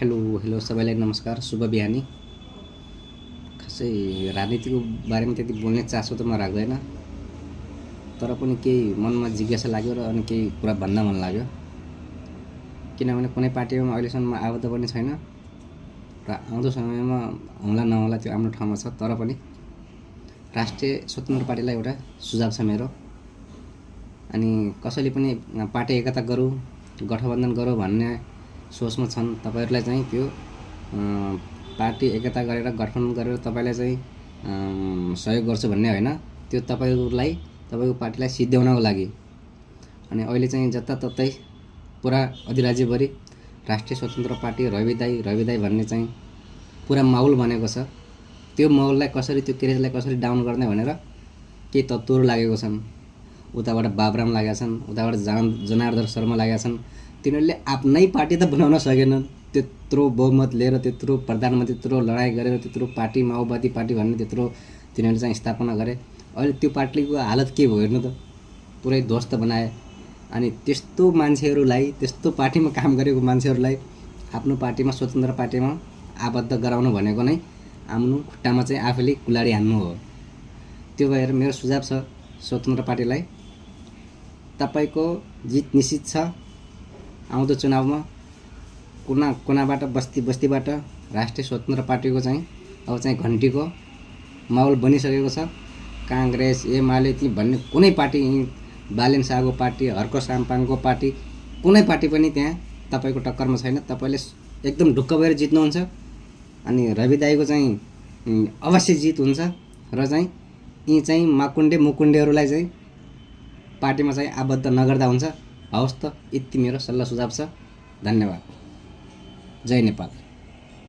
Hello hello सबैलाई नमस्कार, शुभ बिहानी। खासै राजनीतिको बारेमा त्यति बोल्ने चासो त म राख्दैन, तर पनि केही मनमा जिज्ञासा लाग्यो र अनि केही कुरा भन्न मन लाग्यो। किनभने कुनै पार्टीमा अहिलेसम्म आबद्ध पनि छैन र आउँदो समयमा होला नहोला त्यो आफ्नो ठाउँमा छ। तर पनि राष्ट्रिय स्वतन्त्र पार्टीलाई एउटा सुझाव छ मेरो। अनि कसैले पनि पार्टी एकता गरौँ, गठबन्धन गरौँ भन्ने सोचमा छन् तपाईहरुलाई चाहिँ त्यो पार्टी एकता गरेर गठबन्धन गरेर तपाईलाई चाहिँ सहयोग गर्छु भन्ने हैन, त्यो तपाईहरुलाई तपाईको पार्टीलाई सिद्ध्याउनको लागि। अनि अहिले चाहिँ जताततै पुरा अधिराज्यभरि राष्ट्रिय स्वतन्त्र पार्टी रवि दाई भन्ने चाहिँ पुरा माहौल बनेको छ। त्यो माहौललाई कसरी, त्यो क्रेजलाई कसरी डाउन गर्ने भनेर केही तत्त्वहरु लागेको छन्। उताबाट बाबुराम लागेका छन्, उताबाट जनार्दन शर्मा लागेका छन्। तिनीहरूले आफ्नै पार्टी त बनाउन सकेनन्। त्यत्रो बहुमत लिएर, त्यत्रो प्रधानमन्त्री, त्यत्रो लडाइँ गरेर, त्यत्रो पार्टी माओवादी पार्टी भन्ने त्यत्रो तिनीहरूले चाहिँ स्थापना गरे। अहिले त्यो पार्टीको हालत के भयो हेर्नु त, पुरै ध्वस्त बनाए। अनि त्यस्तो मान्छेहरूलाई, त्यस्तो पार्टीमा काम गरेको मान्छेहरूलाई आफ्नो पार्टीमा, स्वतन्त्र पार्टीमा आबद्ध गराउनु भनेको नै आफ्नो खुट्टामा चाहिँ आफैले कुलाडी हान्नु हो। त्यो भएर मेरो सुझाव छ स्वतन्त्र पार्टीलाई, तपाईको जित निश्चित छ। आउँदो चुनावमा कुना कुनाबाट, बस्तीबाट राष्ट्रिय स्वतन्त्र पार्टीको चाहिँ अब चाहिँ घन्टीको माहौल बनिसकेको छ। कांग्रेस, एमाले ती भन्ने कुनै पार्टी, बालेन शाहको पार्टी, हर्क साम्पाङको पार्टी, कुनै पार्टी पनि त्यहाँ तपाईको टक्करमा छैन। तपाईले एकदम ढुक्क भएर जित्नुहुन्छ। अनि रवि दाइको चाहिँ अवश्य जित हुन्छ र चाहिँ यी चाहिँ माकुण्डे मुकुण्डेहरूलाई चाहिँ पार्टीमा चाहिँ आबद्ध नगर्दा हुन्छ। हवस् त, यति मेरो सल्लाह सुझाव छ। धन्यवाद। जय नेपाल।